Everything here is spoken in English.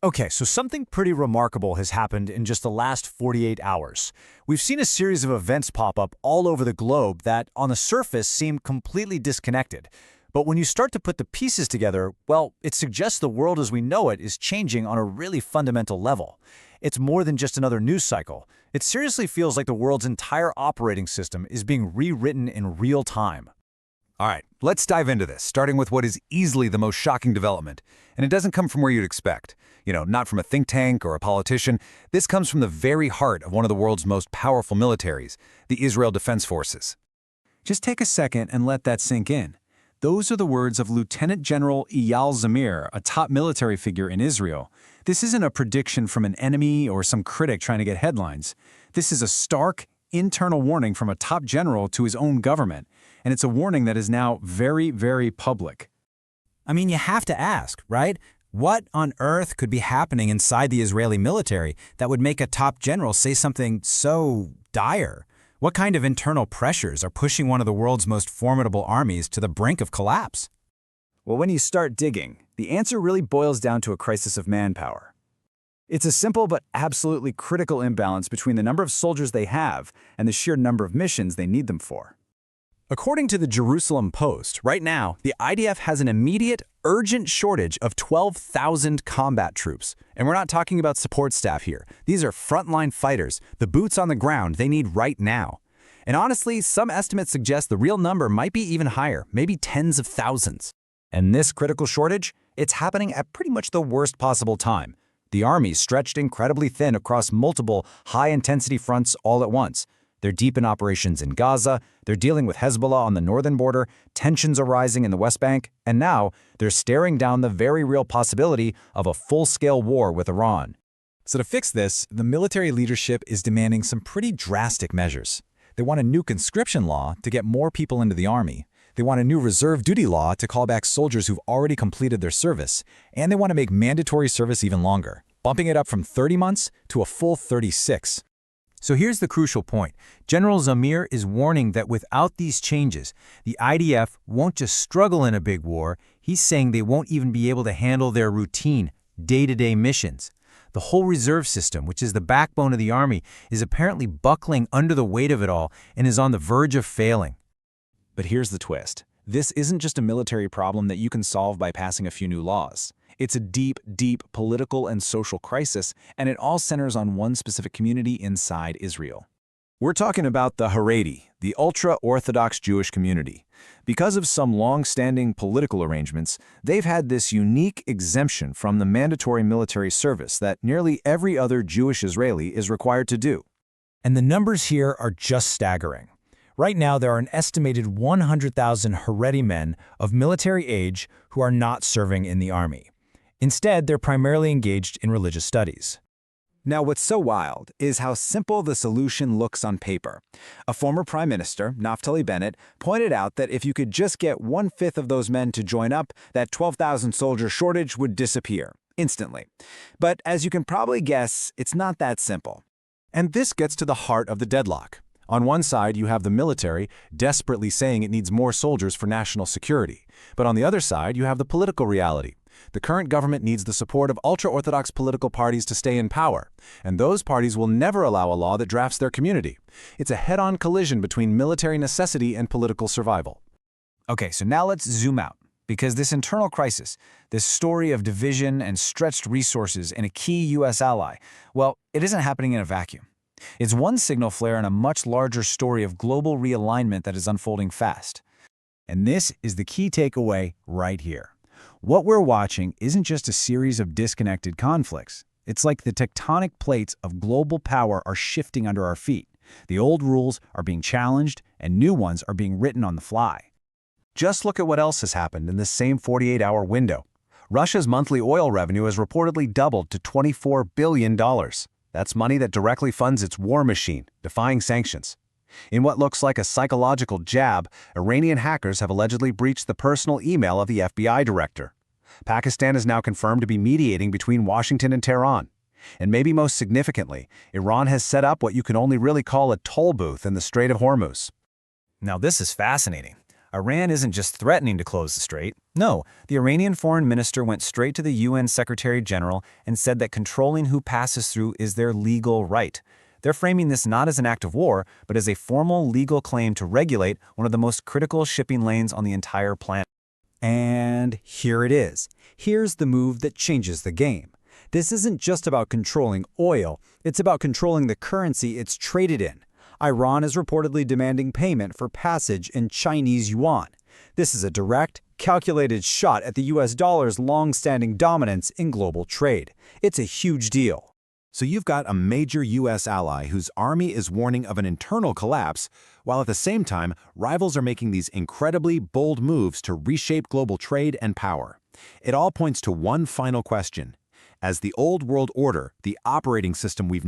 Okay, so something pretty remarkable has happened in just the last 48 hours. We've seen a series of events pop up all over the globe that, on the surface, seem completely disconnected. But when you start to put the pieces together, well, it suggests the world as we know it is changing on a really fundamental level. It's more than just another news cycle. It seriously feels like the world's entire operating system is being rewritten in real time. All right, let's dive into this, starting with what is easily the most shocking development. And it doesn't come from where you'd expect. Not from a think tank or a politician. This comes from the very heart of one of the world's most powerful militaries, the Israel Defense Forces. Just take a second and let that sink in. Those are the words of Lieutenant General Eyal Zamir, a top military figure in Israel. This isn't a prediction from an enemy or some critic trying to get headlines. This is a stark, internal warning from a top general to his own government, and it's a warning that is now very, very public. I mean, you have to ask, right? What on earth could be happening inside the Israeli military that would make a top general say something so dire? What kind of internal pressures are pushing one of the world's most formidable armies to the brink of collapse? Well, when you start digging, the answer really boils down to a crisis of manpower. It's a simple but absolutely critical imbalance between the number of soldiers they have and the sheer number of missions they need them for. According to the Jerusalem Post, right now, the IDF has an immediate, urgent shortage of 12,000 combat troops. And we're not talking about support staff here. These are frontline fighters, the boots on the ground they need right now. And honestly, some estimates suggest the real number might be even higher, maybe tens of thousands. And this critical shortage, it's happening at pretty much the worst possible time. The army's stretched incredibly thin across multiple high-intensity fronts all at once. They're deep in operations in Gaza, they're dealing with Hezbollah on the northern border, tensions are rising in the West Bank, and now they're staring down the very real possibility of a full-scale war with Iran. So to fix this, the military leadership is demanding some pretty drastic measures. They want a new conscription law to get more people into the army. They want a new reserve duty law to call back soldiers who've already completed their service. And they want to make mandatory service even longer, bumping it up from 30 months to a full 36. So here's the crucial point. General Zamir is warning that without these changes, the IDF won't just struggle in a big war, he's saying they won't even be able to handle their routine, day-to-day missions. The whole reserve system, which is the backbone of the army, is apparently buckling under the weight of it all and is on the verge of failing. But here's the twist. This isn't just a military problem that you can solve by passing a few new laws. It's a deep, deep political and social crisis, and it all centers on one specific community inside Israel. We're talking about the Haredi, the ultra-Orthodox Jewish community. Because of some long-standing political arrangements, they've had this unique exemption from the mandatory military service that nearly every other Jewish Israeli is required to do. And the numbers here are just staggering. Right now, there are an estimated 100,000 Haredi men of military age who are not serving in the army. Instead, they're primarily engaged in religious studies. Now, what's so wild is how simple the solution looks on paper. A former prime minister, Naftali Bennett, pointed out that if you could just get 1/5 of those men to join up, that 12,000 soldier shortage would disappear instantly. But as you can probably guess, it's not that simple. And this gets to the heart of the deadlock. On one side, you have the military desperately saying it needs more soldiers for national security. But on the other side, you have the political reality. The current government needs the support of ultra-Orthodox political parties to stay in power, and those parties will never allow a law that drafts their community. It's a head-on collision between military necessity and political survival. Okay, so now let's zoom out, because this internal crisis, this story of division and stretched resources in a key U.S. ally, well, it isn't happening in a vacuum. It's one signal flare in a much larger story of global realignment that is unfolding fast. And this is the key takeaway right here. What we're watching isn't just a series of disconnected conflicts. It's like the tectonic plates of global power are shifting under our feet. The old rules are being challenged, and new ones are being written on the fly. Just look at what else has happened in this same 48-hour window. Russia's monthly oil revenue has reportedly doubled to $24 billion. That's money that directly funds its war machine, defying sanctions. In what looks like a psychological jab, Iranian hackers have allegedly breached the personal email of the FBI director. Pakistan is now confirmed to be mediating between Washington and Tehran. And maybe most significantly, Iran has set up what you can only really call a toll booth in the Strait of Hormuz. Now this is fascinating. Iran isn't just threatening to close the strait. No, the Iranian foreign minister went straight to the UN Secretary General and said that controlling who passes through is their legal right. They're framing this not as an act of war, but as a formal legal claim to regulate one of the most critical shipping lanes on the entire planet. And here it is. Here's the move that changes the game. This isn't just about controlling oil, it's about controlling the currency it's traded in. Iran is reportedly demanding payment for passage in Chinese yuan. This is a direct, calculated shot at the US dollar's long-standing dominance in global trade. It's a huge deal. So you've got a major U.S. ally whose army is warning of an internal collapse, while at the same time, rivals are making these incredibly bold moves to reshape global trade and power. It all points to one final question. As the old world order, the operating system we've